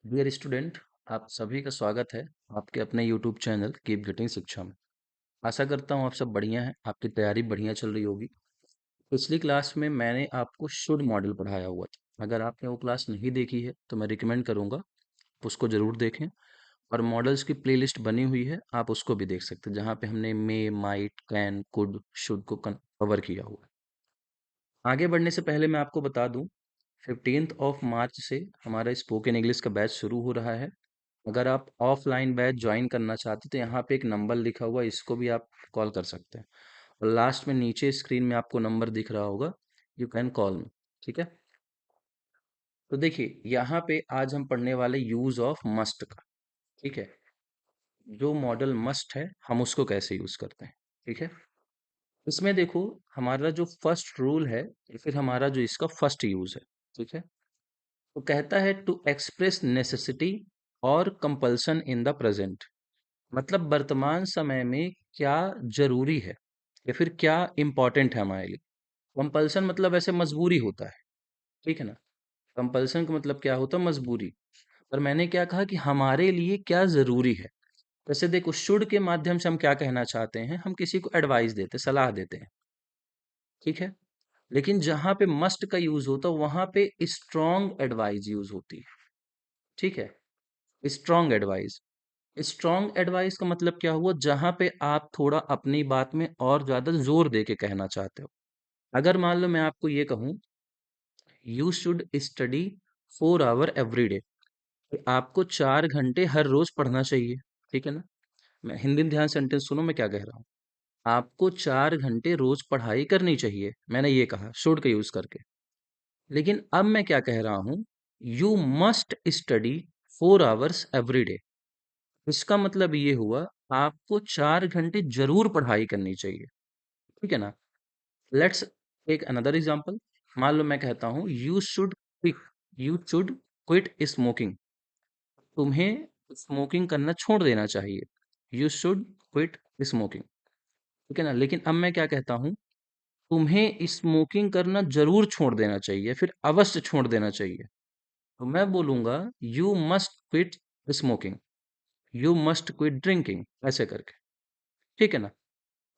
Dear student, आप सभी का स्वागत है आपके अपने यूट्यूब चैनल कीप गेटिंग शिक्षा में। आशा करता हूँ आप सब बढ़िया हैं, आपकी तैयारी बढ़िया चल रही होगी। पिछली क्लास में मैंने आपको शुड मॉडल पढ़ाया हुआ था। अगर आपने वो क्लास नहीं देखी है तो मैं रिकमेंड करूँगा आप उसको ज़रूर देखें। और मॉडल्स की प्लेलिस्ट बनी हुई है, आप उसको भी देख सकते हैं, जहाँ पे हमने मे, माइट, कैन, कुड, शुड को कवर किया हुआ है। आगे बढ़ने से पहले मैं आपको बता दूं, 15 मार्च से हमारा स्पोकन इंग्लिश का बैच शुरू हो रहा है। अगर आप ऑफलाइन बैच ज्वाइन करना चाहते तो यहाँ पे एक नंबर लिखा हुआ है, इसको भी आप कॉल कर सकते हैं। और लास्ट में नीचे स्क्रीन में आपको नंबर दिख रहा होगा, यू कैन कॉल मी। ठीक है, तो देखिए यहाँ पे आज हम पढ़ने वाले यूज ऑफ मस्ट का। ठीक है, जो मॉडल मस्ट है हम उसको कैसे यूज करते हैं। ठीक है, इसमें देखो हमारा जो फर्स्ट रूल है या फिर हमारा जो इसका फर्स्ट यूज है। ठीक है, तो कहता है टू एक्सप्रेस नेसेसिटी और कंपल्सन इन द प्रेजेंट। मतलब वर्तमान समय में क्या जरूरी है या फिर क्या इंपॉर्टेंट है हमारे लिए। कंपल्सन मतलब ऐसे मजबूरी होता है। ठीक है ना, कंपल्सन का मतलब क्या होता है, मजबूरी। पर मैंने क्या कहा कि हमारे लिए क्या जरूरी है। जैसे देखो, शुड के माध्यम से हम क्या कहना चाहते हैं, हम किसी को एडवाइस देते, सलाह देते हैं। ठीक है, लेकिन जहां पे मस्ट का यूज होता है वहां पे स्ट्रॉन्ग एडवाइस यूज होती है। ठीक है, स्ट्रॉन्ग एडवाइस। स्ट्रॉन्ग एडवाइस का मतलब क्या हुआ, जहां पे आप थोड़ा अपनी बात में और ज्यादा जोर दे के कहना चाहते हो। अगर मान लो मैं आपको ये कहूं, you should study 4 hour every day, आपको 4 घंटे हर रोज पढ़ना चाहिए। ठीक है ना, मैं हिंदी में ध्यान सेंटेंस सुनो मैं क्या कह रहा हूँ। आपको 4 घंटे रोज पढ़ाई करनी चाहिए, मैंने ये कहा शुड का यूज करके। लेकिन अब मैं क्या कह रहा हूं, you must study 4 hours every day. इसका मतलब ये हुआ, आपको 4 घंटे जरूर पढ़ाई करनी चाहिए। ठीक है ना, लेट्स टेक अनदर एग्जांपल। मान लो मैं कहता हूँ, यू शुड क्विट स्मोकिंग। तुम्हें स्मोकिंग करना छोड़ देना चाहिए। You should quit smoking. ठीक है ना, लेकिन अब मैं क्या कहता हूँ, तुम्हें स्मोकिंग करना जरूर छोड़ देना चाहिए, फिर अवश्य छोड़ देना चाहिए। तो मैं बोलूंगा, you must quit smoking, you must quit drinking, ऐसे करके। ठीक है ना,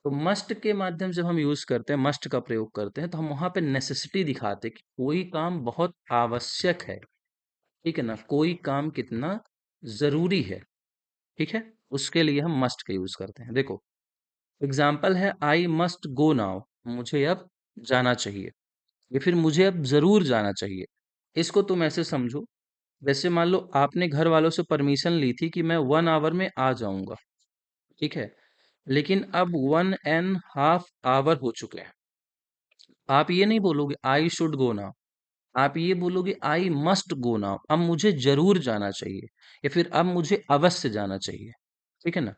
तो मस्ट के माध्यम से हम यूज करते हैं, मस्ट का प्रयोग करते हैं, तो हम वहां पे नेसेसिटी दिखाते हैं कि कोई काम बहुत आवश्यक है। ठीक है ना, कोई काम कितना जरूरी है। ठीक है, उसके लिए हम मस्ट का यूज करते हैं। देखो एग्जाम्पल है, आई मस्ट गो नाउ, मुझे अब जाना चाहिए, या फिर मुझे अब जरूर जाना चाहिए। इसको तुम ऐसे समझो, जैसे मान लो आपने घर वालों से परमिशन ली थी कि मैं 1 आवर में आ जाऊंगा। ठीक है, लेकिन अब 1.5 आवर हो चुके हैं। आप ये नहीं बोलोगे आई शुड गो नाउ, आप ये बोलोगे आई मस्ट गो नाउ, अब मुझे जरूर जाना चाहिए, या फिर अब मुझे अवश्य जाना चाहिए। ठीक है ना,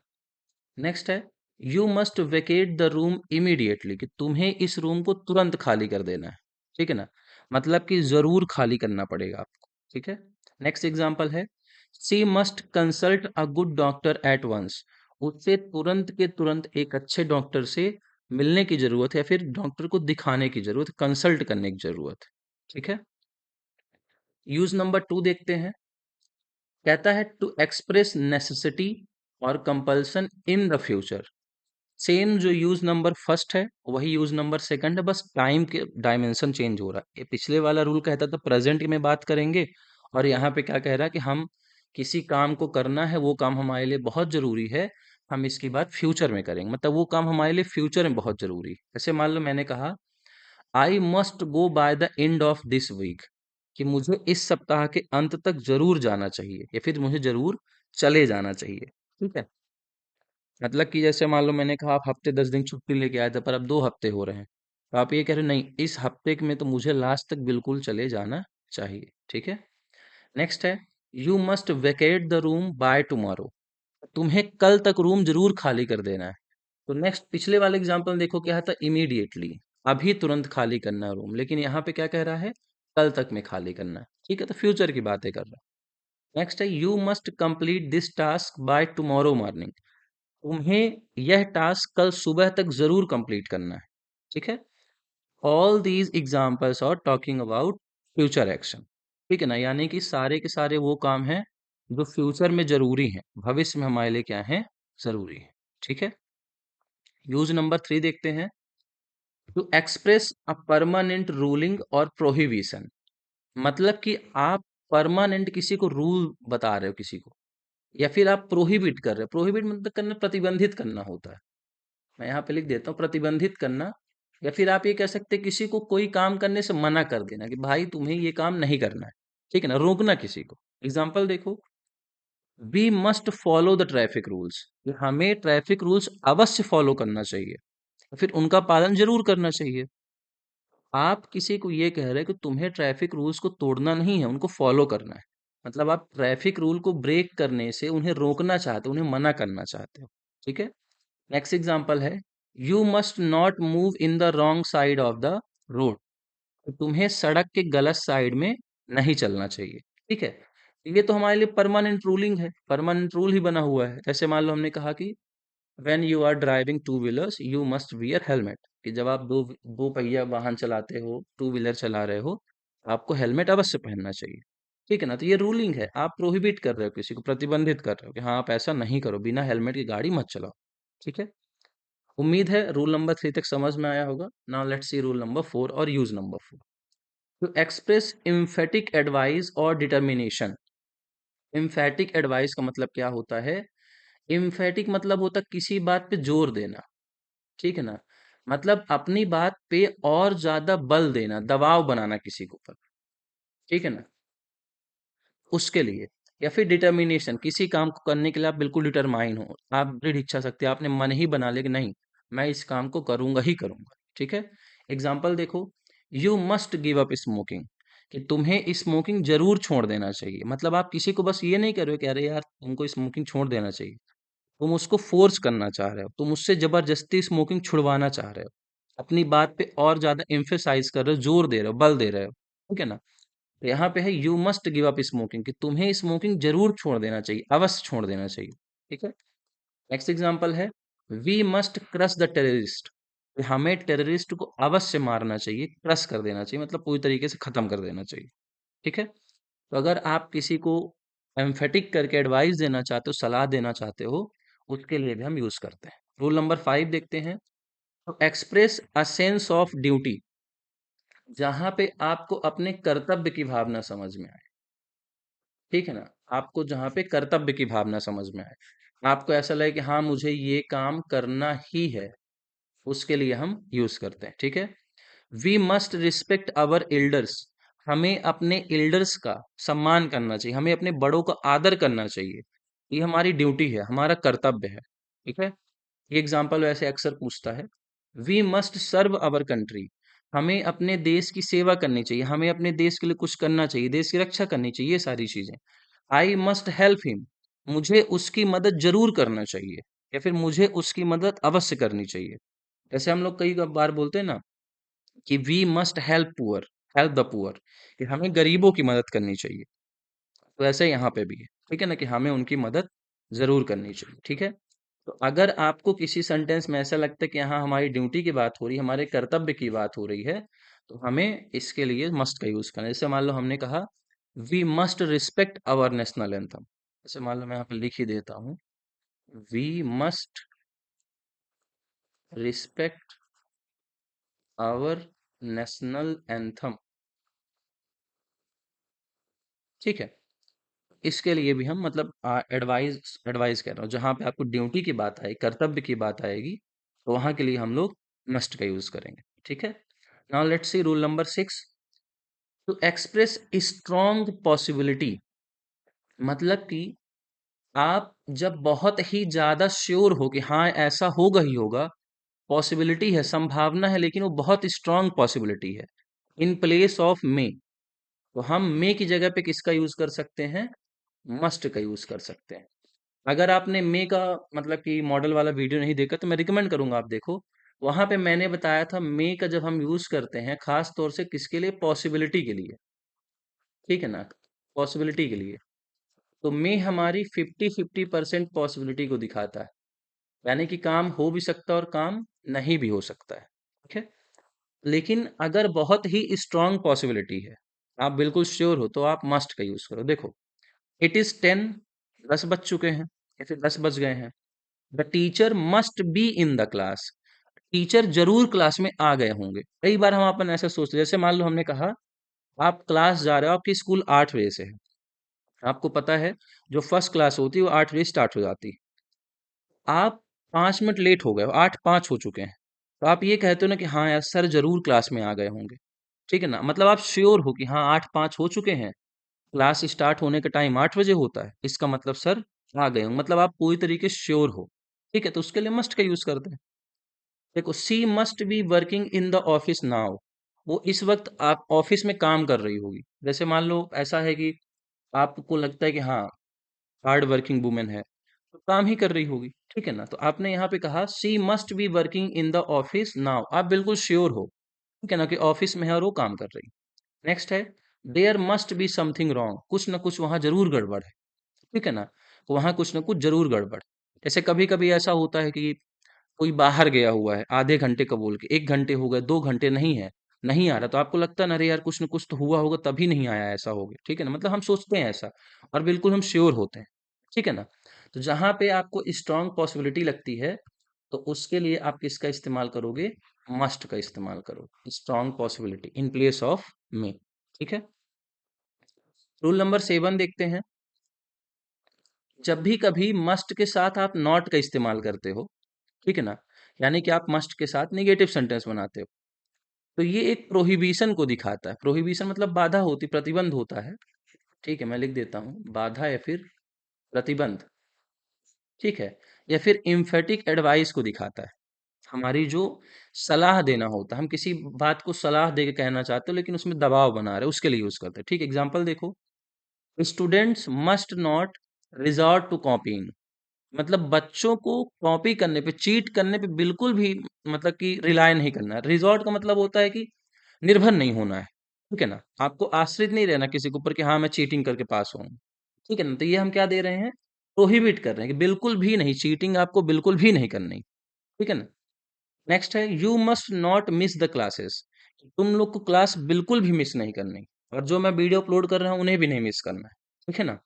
नेक्स्ट है, you must vacate the room immediately, कि तुम्हें इस रूम को तुरंत खाली कर देना है। ठीक है ना, मतलब कि जरूर खाली करना पड़ेगा आपको। ठीक है, नेक्स्ट एग्जांपल है, she must consult a good doctor at once, उससे तुरंत के तुरंत एक अच्छे डॉक्टर से मिलने की जरूरत है, या फिर डॉक्टर को दिखाने की जरूरत, कंसल्ट करने की जरूरत है। ठीक है, यूज नंबर 2 देखते हैं। कहता है टू एक्सप्रेस नेसेसिटी और compulsion in the future. Same जो यूज नंबर फर्स्ट है वही यूज नंबर सेकंड है, बस टाइम के डायमेंशन चेंज हो रहा है। ये पिछले वाला रूल कहता था प्रेजेंट में बात करेंगे, और यहाँ पे क्या कह रहा है कि हम किसी काम को करना है, वो काम हमारे लिए बहुत जरूरी है, हम इसकी बात फ्यूचर में करेंगे, मतलब वो काम हमारे लिए फ्यूचर में बहुत जरूरी है। जैसे मान लो मैंने कहा, I must go by the end of this week, कि मुझे इस सप्ताह के अंत तक जरूर जाना चाहिए, या फिर मुझे जरूर चले जाना चाहिए। ठीक है, मतलब कि जैसे मान लो मैंने कहा आप हफ्ते 10 दिन छुट्टी लेके आए थे, पर अब 2 हफ्ते हो रहे हैं, तो आप ये कह रहे हो नहीं, इस हफ्ते में तो मुझे लास्ट तक बिल्कुल चले जाना चाहिए। ठीक है, नेक्स्ट है, you must vacate the room by tomorrow, तुम्हें कल तक रूम जरूर खाली कर देना है। तो नेक्स्ट पिछले वाले एग्जांपल देखो क्या था, इमीडिएटली, अभी तुरंत खाली करना है रूम, लेकिन यहाँ पे क्या कह रहा है, कल तक में खाली करना है। ठीक है, तो फ्यूचर की बातें कर रहा है। नेक्स्ट है, you must complete this task by tomorrow morning, तुम्हें यह टास्क कल सुबह तक जरूर कंप्लीट करना है। ठीक है, all these examples are talking about future action. ठीक है ना, यानी कि सारे के सारे वो काम हैं जो फ्यूचर में जरूरी है, भविष्य में हमारे लिए क्या है, जरूरी है। ठीक है। यूज नंबर 3 देखते हैं। To express a permanent ruling और प्रोहिबिशन, मतलब कि आप परमानेंट किसी को रूल बता रहे हो किसी को, या फिर आप प्रोहिबिट कर रहे हो। प्रोहिबिट मतलब करना, प्रतिबंधित करना होता है। मैं यहाँ पे लिख देता हूँ, प्रतिबंधित करना। या फिर आप ये कह सकते हैं किसी को कोई काम करने से मना कर देना कि भाई तुम्हें ये काम नहीं करना है। ठीक है ना, रोकना किसी को। एग्जाम्पल देखो, we must follow the traffic rules, हमें ट्रैफिक रूल्स अवश्य फॉलो करना चाहिए, फिर उनका पालन जरूर करना चाहिए। आप किसी को ये कह रहे हैं कि तुम्हें ट्रैफिक रूल्स को तोड़ना नहीं है, उनको फॉलो करना है। मतलब आप ट्रैफिक रूल को ब्रेक करने से उन्हें रोकना चाहते हो, उन्हें मना करना चाहते हो। ठीक है। नेक्स्ट एग्जांपल है, you must not move in the wrong side of the road, तो तुम्हें सड़क के गलत साइड में नहीं चलना चाहिए। ठीक है। ये तो हमारे लिए परमानेंट रूलिंग है, परमानेंट रूल ही बना हुआ है। जैसे मान लो हमने कहा कि when you are driving two wheelers you must wear helmet, कि जब आप दो पहिया वाहन चलाते हो, टू व्हीलर चला रहे हो, आपको हेलमेट अवश्य पहनना चाहिए। ठीक है ना, तो ये रूलिंग है। आप प्रोहिबिट कर रहे हो, किसी को प्रतिबंधित कर रहे हो कि हाँ आप ऐसा नहीं करो, बिना हेलमेट की गाड़ी मत चलाओ। ठीक है। उम्मीद है रूल नंबर 3 तक समझ में आया होगा। Now let's see rule number 4 और use number 4। To express emphatic advice और डिटर्मिनेशन। इम्फेटिक एडवाइस का मतलब क्या होता है? इम्फेटिक मतलब होता है किसी बात पे जोर देना। ठीक है ना, मतलब अपनी बात पे और ज्यादा बल देना, दबाव बनाना किसी के ऊपर। ठीक है ना, उसके लिए। या फिर डिटर्मिनेशन, किसी काम को करने के लिए आप बिल्कुल डिटरमाइन हो, आप दृढ़ इच्छा शक्ति, आपने मन ही बना लिया कि नहीं मैं इस काम को करूंगा ही करूंगा। ठीक है। एग्जाम्पल देखो, you must give up smoking, कि तुम्हें स्मोकिंग जरूर छोड़ देना चाहिए। मतलब आप किसी को बस ये नहीं कर रहे हो कि अरे यार तुमको स्मोकिंग छोड़ देना चाहिए, तुम उसको फोर्स करना चाह रहे हो, तुम उससे जबरदस्ती स्मोकिंग छुड़वाना चाह रहे हो, अपनी बात पे और ज्यादा एम्फेसाइज कर रहे हो, जोर दे रहे हो, बल दे रहे हो। ठीक है ना, तो यहाँ पे है you must give up smoking, कि तुम्हें स्मोकिंग जरूर छोड़ देना चाहिए, अवश्य छोड़ देना चाहिए। ठीक है। नेक्स्ट एग्जांपल है, we must crush the terrorist, हमें टेररिस्ट को अवश्य मारना चाहिए, क्रश कर देना चाहिए, मतलब पूरी तरीके से खत्म कर देना चाहिए। ठीक है। तो अगर आप किसी को एम्फेटिक करके एडवाइस देना चाहते हो, सलाह देना चाहते हो, उसके लिए भी हम यूज करते हैं। रूल नंबर 5 देखते हैं। तो express a sense of duty, जहां पे आपको अपने कर्तव्य की भावना समझ में आए। ठीक है ना, आपको जहां पे कर्तव्य की भावना समझ में आए, आपको ऐसा लगे कि हाँ मुझे ये काम करना ही है, उसके लिए हम यूज करते हैं। ठीक है। We must respect our elders, हमें अपने एल्डर्स का सम्मान करना चाहिए, हमें अपने बड़ों का आदर करना चाहिए। ये हमारी ड्यूटी है, हमारा कर्तव्य है। ठीक है। ये एग्जाम्पल वैसे अक्सर पूछता है। We must serve our country, हमें अपने देश की सेवा करनी चाहिए, हमें अपने देश के लिए कुछ करना चाहिए, देश की रक्षा करनी चाहिए, ये सारी चीजें। आई मस्ट हेल्प हिम, मुझे उसकी मदद जरूर करना चाहिए, या फिर मुझे उसकी मदद अवश्य करनी चाहिए। जैसे हम लोग कई बार बोलते हैं ना कि we must help the poor, कि हमें गरीबों की मदद करनी चाहिए। तो ऐसे यहाँ पे भी है। ठीक है ना, कि हमें उनकी मदद जरूर करनी चाहिए। ठीक है। तो अगर आपको किसी सेंटेंस में ऐसा लगता है कि यहाँ हमारी ड्यूटी की बात हो रही है, हमारे कर्तव्य की बात हो रही है, तो हमें इसके लिए मस्ट का यूज करना है। जैसे मान लो हमने कहा we must respect our national anthem, जैसे मान लो मैं यहाँ पे लिख ही देता हूँ, we must respect our national anthem. ठीक है। इसके लिए भी हम मतलब एडवाइस एडवाइस कर रहा हूँ, जहाँ पे आपको ड्यूटी की बात आएगी, कर्तव्य की बात आएगी, तो वहां के लिए हम लोग मस्ट का यूज करेंगे। ठीक है। Now let's see rule number 6। To express strong possibility, मतलब कि आप जब बहुत ही ज्यादा श्योर हो कि हाँ ऐसा होगा ही होगा, पॉसिबिलिटी है, संभावना है, लेकिन वो बहुत स्ट्रांग पॉसिबिलिटी है, इन प्लेस ऑफ मे, तो हम मे की जगह पे किसका यूज कर सकते हैं? मस्ट का यूज कर सकते हैं। अगर आपने मे का मतलब कि मॉडल वाला वीडियो नहीं देखा तो मैं रिकमेंड करूंगा आप देखो। वहां पे मैंने बताया था मे का जब हम यूज करते हैं खास तौर से किसके लिए? पॉसिबिलिटी के लिए। ठीक है ना, पॉसिबिलिटी के लिए। तो मे हमारी 50-50% पॉसिबिलिटी को दिखाता है, यानी कि काम हो भी सकता है और काम नहीं भी हो सकता है। ठीक है। लेकिन अगर बहुत ही स्ट्रांग पॉसिबिलिटी है, आप बिल्कुल श्योर हो, तो आप मस्ट का यूज करो। देखो इट इज 10, 10 बज चुके हैं या फिर 10 बज गए हैं। The teacher must be in the class, teacher जरूर क्लास में आ गए होंगे। कई बार हम अपन ऐसा सोचते हैं, जैसे मान लो हमने कहा आप क्लास जा रहे हो, आपकी स्कूल 8 बजे से है, आपको पता है जो फर्स्ट क्लास होती है वो 8 बजे स्टार्ट हो जाती है, आप 5 मिनट लेट हो गए हो, 8:05 हो चुके हैं, तो आप ये कहते हो ना कि हाँ यार सर जरूर क्लास में आ गए होंगे, ठीक है ना, मतलब आप श्योर हो कि हाँ 8:05 हो चुके हैं, क्लास स्टार्ट होने का टाइम 8 बजे होता है, इसका मतलब सर आ गए होंगे, मतलब आप पूरी तरीके से श्योर हो, ठीक है, तो उसके लिए मस्ट का यूज करते हैं। देखो, she must be working in the office now, वो इस वक्त आप ऑफिस में काम कर रही होगी। जैसे मान लो ऐसा है कि आपको लगता है कि हाँ हार्ड वर्किंग वुमेन है, तो काम ही कर रही होगी, ठीक है ना, तो आपने यहाँ पे कहा she must be working in the office now, आप बिल्कुल श्योर हो, ठीक है ना, कि ऑफिस में है और वो काम कर रही। नेक्स्ट है there must be something wrong, कुछ ना कुछ वहां जरूर गड़बड़ है, ठीक है ना, वहां कुछ ना कुछ जरूर गड़बड़। जैसे कभी कभी ऐसा होता है कि कोई बाहर गया हुआ है आधे घंटे का बोल के, 1 घंटे हो गए, 2 घंटे नहीं है, नहीं आ रहा, तो आपको लगता है ना अरे यार कुछ ना कुछ तो हुआ होगा तभी नहीं आया, ऐसा हो गया, ठीक है ना, मतलब हम सोचते हैं ऐसा और बिल्कुल हम श्योर होते हैं, ठीक है ना। तो जहां पे आपको स्ट्रांग पॉसिबिलिटी लगती है, तो उसके लिए आप किसका इस्तेमाल करोगे, मस्ट का इस्तेमाल करो, strong possibility in place of May, ठीक है। रूल नंबर 7 देखते हैं। जब भी कभी मस्ट के साथ आप नॉट का इस्तेमाल करते हो, ठीक है ना, यानी कि आप मस्ट के साथ नेगेटिव सेंटेंस बनाते हो, तो ये एक प्रोहिबिशन को दिखाता है। प्रोहिबिशन मतलब बाधा होती, प्रतिबंध होता है, ठीक है, मैं लिख देता हूँ बाधा या फिर प्रतिबंध, ठीक है, या फिर इम्फेटिक एडवाइस को दिखाता है, हमारी जो सलाह देना होता है, हम किसी बात को सलाह दे के कहना चाहते हो लेकिन उसमें दबाव बना रहे हैं, उसके लिए यूज करते हैं, ठीक। एग्जाम्पल देखो, students must not resort to copying, मतलब बच्चों को कॉपी करने पे, चीट करने पे बिल्कुल भी मतलब कि रिलाय नहीं करना है। रिजॉर्ट का मतलब होता है कि निर्भर नहीं होना है, ठीक है ना, आपको आश्रित नहीं रहना किसी के ऊपर कि हाँ मैं चीटिंग करके पास हूँ, ठीक है ना, तो ये हम क्या दे रहे हैं, प्रोहिबिट कर रहे हैं कि बिल्कुल भी नहीं, चीटिंग आपको बिल्कुल भी नहीं करनी, ठीक है ना। नेक्स्ट है you must not miss the classes, तुम लोग को क्लास बिल्कुल भी मिस नहीं करनी, और जो मैं वीडियो अपलोड कर रहा हूँ उन्हें भी नहीं मिस करना है, ठीक है ना।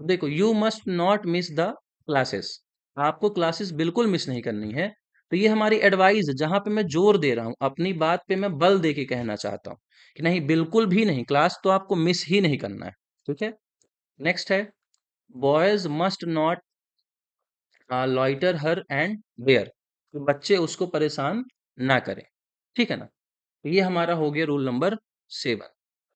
देखो, you must not miss the classes, आपको क्लासेस बिल्कुल मिस नहीं करनी है, तो ये हमारी एडवाइस है, जहां पे मैं जोर दे रहा हूँ, अपनी बात पे मैं बल दे के कहना चाहता हूँ कि नहीं बिल्कुल भी नहीं, क्लास तो आपको मिस ही नहीं करना है, ठीक है। नेक्स्ट है boys must not loiter here and where, तो बच्चे उसको परेशान ना करें, ठीक है ना। तो ये हमारा हो गया rule number 7।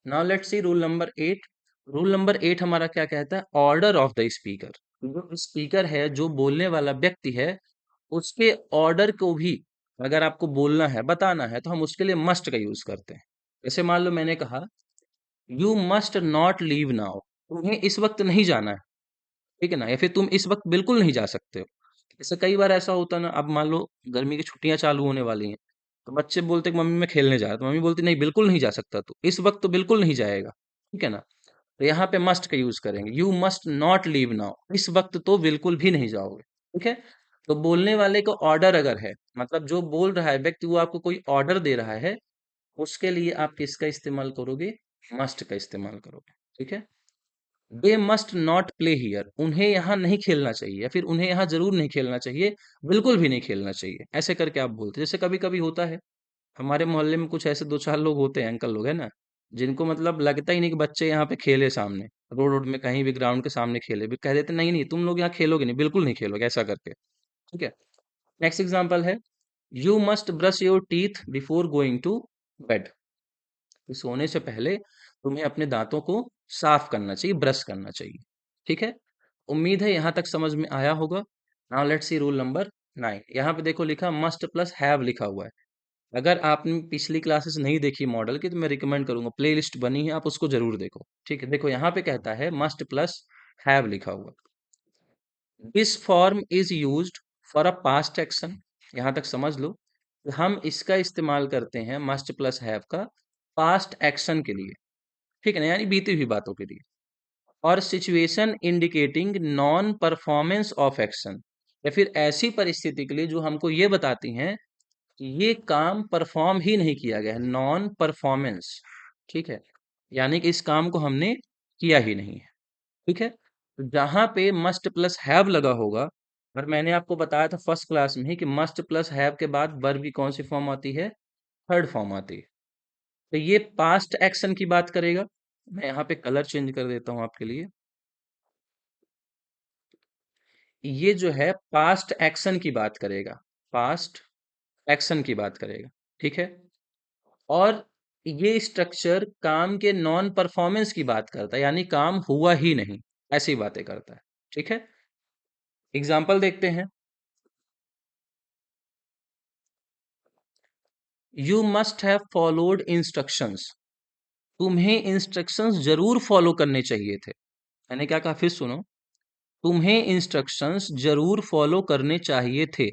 Now let's see rule number 8। Rule number 8 हमारा क्या कहता है, ऑर्डर ऑफ द स्पीकर, जो स्पीकर है, जो बोलने वाला व्यक्ति है, उसके ऑर्डर को भी अगर आपको बोलना है, बताना है, तो हम उसके लिए मस्ट का यूज करते हैं। जैसे मान लो मैंने कहा you must not leave now, तुम्हें इस वक्त नहीं जाना है, ठीक है ना, या फिर तुम इस वक्त बिल्कुल नहीं जा सकते हो। जैसे कई बार ऐसा होता है ना, अब मान लो गर्मी की छुट्टियां चालू होने वाली हैं, तो बच्चे बोलते कि मम्मी मैं खेलने जा रहा, तो मम्मी बोलती नहीं बिल्कुल नहीं जा सकता, तो इस वक्त तो बिल्कुल नहीं जाएगा, ठीक है ना। तो यहाँ पे मस्ट का यूज करेंगे, you must not leave now, इस वक्त तो बिल्कुल भी नहीं जाओगे, ठीक है। तो बोलने वाले का ऑर्डर अगर है, मतलब जो बोल रहा है व्यक्ति वो आपको कोई ऑर्डर दे रहा है, उसके लिए आप किसका इस्तेमाल करोगे, मस्ट का इस्तेमाल करोगे, ठीक है। They must not play here, उन्हें यहाँ नहीं खेलना चाहिए, या फिर उन्हें यहाँ जरूर नहीं खेलना चाहिए, बिल्कुल भी नहीं खेलना चाहिए, ऐसे करके आप बोलते हैं। जैसे कभी कभी होता है हमारे मोहल्ले में कुछ ऐसे 2-4 लोग होते हैं, अंकल लोग है ना, जिनको मतलब लगता ही नहीं कि बच्चे यहाँ पे खेले सामने, रोड रोड में कहीं भी ग्राउंड के सामने खेले, भी कह देते नहीं नहीं तुम लोग यहाँ खेलोगे नहीं, बिल्कुल नहीं खेलोगे, ऐसा करके, ठीक है। नेक्स्ट एग्जाम्पल है you must brush your teeth before going to bed, सोने से पहले तुम्हें अपने दांतों को साफ करना चाहिए, ब्रश करना चाहिए, ठीक है। उम्मीद है यहाँ तक समझ में आया होगा। Now let's see rule number 9। यहाँ पे देखो लिखा मस्ट प्लस हैव लिखा हुआ है, अगर आपने पिछली क्लासेस नहीं देखी मॉडल की, तो मैं रिकमेंड करूंगा, प्लेलिस्ट बनी है, आप उसको जरूर देखो, ठीक है। देखो यहाँ पे कहता है मस्ट प्लस हैव लिखा हुआ, this form is used for a past action, यहाँ तक समझ लो कि हम इसका इस्तेमाल करते हैं मस्ट प्लस हैव का पास्ट एक्शन के लिए, ठीक है ना, यानी बीती हुई बातों के लिए, और situation indicating non performance of action, या फिर ऐसी परिस्थिति के लिए जो हमको ये बताती हैं कि ये काम परफॉर्म ही नहीं किया गया है, नॉन परफॉर्मेंस, ठीक है, यानी कि इस काम को हमने किया ही नहीं है, ठीक है। तो जहां पे मस्ट प्लस हैव लगा होगा, और मैंने आपको बताया था फर्स्ट क्लास में ही कि मस्ट प्लस हैव के बाद वर्ब की कौन सी फॉर्म आती है, थर्ड फॉर्म आती है। तो ये पास्ट एक्शन की बात करेगा। मैं यहाँ पे कलर चेंज कर देता हूँ आपके लिए। ये जो है पास्ट एक्शन की बात करेगा, पास्ट एक्शन की बात करेगा, ठीक है। और ये स्ट्रक्चर काम के नॉन परफॉर्मेंस की बात करता है, यानी काम हुआ ही नहीं, ऐसी बातें करता है, ठीक है। एग्जाम्पल देखते हैं। You must have followed instructions. तुम्हें इंस्ट्रक्शंस जरूर फॉलो करने चाहिए थे। मैंने क्या कहा, फिर सुनो। तुम्हें इंस्ट्रक्शंस जरूर फॉलो करने चाहिए थे।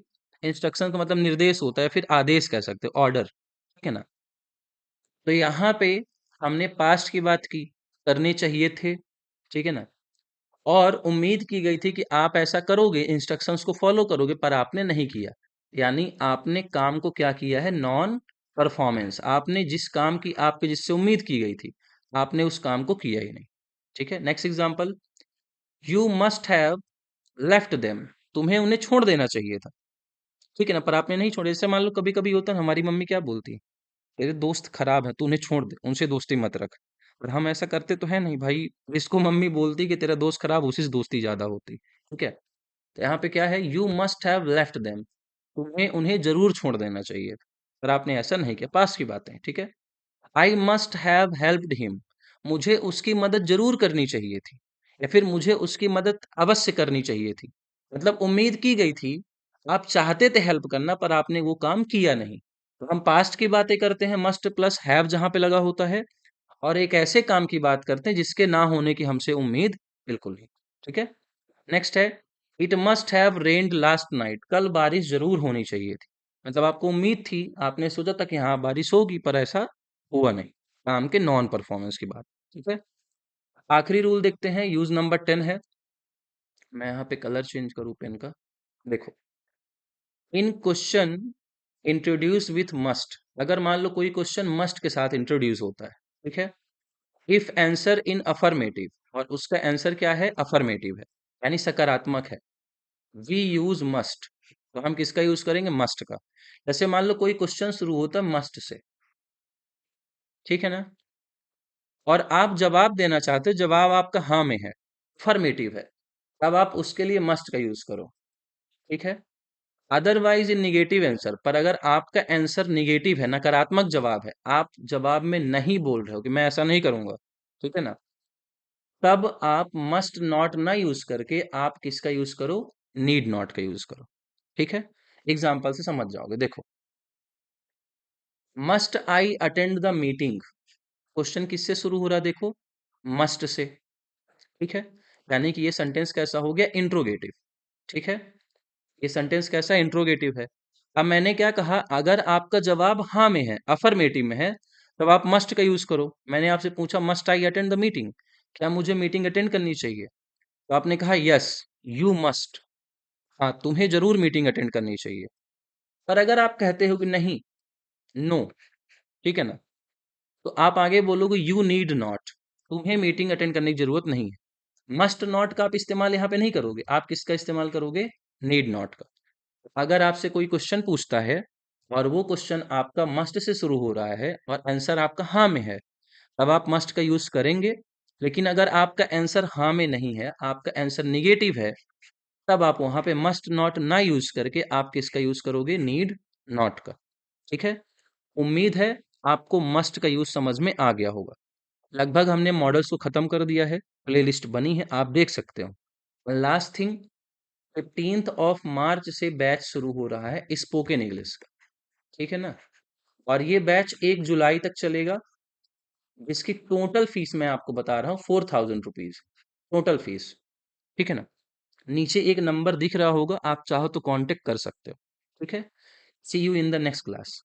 इंस्ट्रक्शन का मतलब निर्देश होता है, फिर आदेश कह सकते हो, ऑर्डर, ठीक है ना। तो यहाँ पे हमने पास्ट की बात की, करने चाहिए थे, ठीक है ना। और उम्मीद की गई थी कि आप ऐसा करोगे, इंस्ट्रक्शंस को फॉलो करोगे, पर आपने नहीं किया। यानी आपने काम को क्या किया है, नॉन परफॉर्मेंस। आपने जिस काम की आपके जिससे उम्मीद की गई थी, आपने उस काम को किया ही नहीं, ठीक है। Next example, you must have left them. तुम्हें उन्हें छोड़ देना चाहिए था, ठीक है ना, पर आपने नहीं छोड़े। जैसे मान लो कभी कभी होता है, हमारी मम्मी क्या बोलती है, तेरे दोस्त खराब है, तू उन्हें छोड़ दे, उनसे दोस्ती मत रख। और हम ऐसा करते तो है नहीं भाई। जिसको मम्मी बोलती कि तेरा दोस्त खराब, उसी से दोस्ती ज्यादा होती, ठीक है। तो यहाँ पे क्या है, you must have left them. तुम्हें उन्हें जरूर छोड़ देना चाहिए था, पर आपने ऐसा नहीं किया। पास की बात है, ठीक है। I must have helped him. मुझे उसकी मदद जरूर करनी चाहिए थी, या फिर मुझे उसकी मदद अवश्य करनी चाहिए थी। मतलब उम्मीद की गई थी, आप चाहते थे हेल्प करना, पर आपने वो काम किया नहीं। तो हम पास्ट की बातें करते हैं, मस्ट प्लस हैव जहां पे लगा होता है, और एक ऐसे काम की बात करते हैं जिसके ना होने की हमसे उम्मीद बिल्कुल नहीं, ठीक है। नेक्स्ट है, it must have rained last night. कल बारिश जरूर होनी चाहिए थी। मतलब आपको उम्मीद थी, आपने सोचा था कि हाँ बारिश होगी, पर ऐसा हुआ नहीं। काम के नॉन परफॉर्मेंस की बात, ठीक है। आखिरी रूल देखते हैं, यूज नंबर 10 है। मैं यहाँ पे कलर चेंज करूँ पेन का, देखो। इन क्वेश्चन इंट्रोड्यूस विथ मस्ट। अगर मान लो कोई क्वेश्चन मस्ट के साथ इंट्रोड्यूस होता है, ठीक है। इफ आंसर इन अफर्मेटिव, और उसका आंसर क्या है, अफर्मेटिव है, यानी सकारात्मक है। वी यूज मस्ट, तो हम किसका यूज करेंगे, मस्ट का। जैसे मान लो कोई क्वेश्चन शुरू होता है मस्ट से, ठीक है ना, और आप जवाब देना चाहते हो, जवाब आपका हाँ में है, अफर्मेटिव है, तब आप उसके लिए मस्ट का यूज करो, ठीक है। अदरवाइज इन निगेटिव आंसर, पर अगर आपका आंसर निगेटिव है, नकारात्मक जवाब है, आप जवाब में नहीं बोल रहे हो कि मैं ऐसा नहीं करूंगा, ठीक है ना, तब आप मस्ट नॉट ना यूज करके आप किसका यूज करो, नीड नॉट का यूज करो, ठीक है। एग्जाम्पल से समझ जाओगे, देखो। Must I attend the meeting. Question किससे शुरू हो रहा है, देखो, मस्ट से, ठीक है। यानी कि ये सेंटेंस कैसा हो गया, इंट्रोगेटिव, ठीक है। ये सेंटेंस कैसा इंट्रोगेटिव है। अब मैंने क्या कहा, अगर आपका जवाब हाँ में है, अफर्मेटिव में है, तब आप मस्ट का यूज करो। मैंने आपसे पूछा, must I attend the meeting, क्या मुझे मीटिंग अटेंड करनी चाहिए, तो आपने कहा यस, यू मस्ट, हाँ तुम्हें जरूर मीटिंग अटेंड करनी चाहिए। पर अगर आप कहते हो कि नहीं, नो, ठीक है ना, तो आप आगे बोलोगे यू नीड नॉट, तुम्हें मीटिंग अटेंड करने की जरूरत नहीं है। मस्ट नॉट का आप इस्तेमाल यहाँ पे नहीं करोगे, आप किसका इस्तेमाल करोगे, नीड नॉट का। अगर आपसे कोई क्वेश्चन पूछता है, और वो क्वेश्चन आपका मस्ट से शुरू हो रहा है, और आंसर आपका हाँ में है, तब आप मस्ट का यूज करेंगे। लेकिन अगर आपका आंसर हाँ में नहीं है, आपका आंसर निगेटिव है, तब आप वहां पे मस्ट नॉट ना यूज करके आप किसका यूज करोगे, नीड नॉट का, ठीक है। उम्मीद है आपको मस्ट का यूज समझ में आ गया होगा। लगभग हमने मॉडल्स को खत्म कर दिया है, प्लेलिस्ट बनी है, आप देख सकते हो। लास्ट थिंग, 15 मार्च से बैच शुरू हो रहा है स्पोकन इंग्लिश का, ठीक है ना। और ये बैच 1 जुलाई तक चलेगा, जिसकी टोटल फीस मैं आपको बता रहा हूँ, 4000 रुपीज टोटल फीस, ठीक है ना। नीचे एक नंबर दिख रहा होगा, आप चाहो तो कांटेक्ट कर सकते हो, ठीक है। See you in the next class.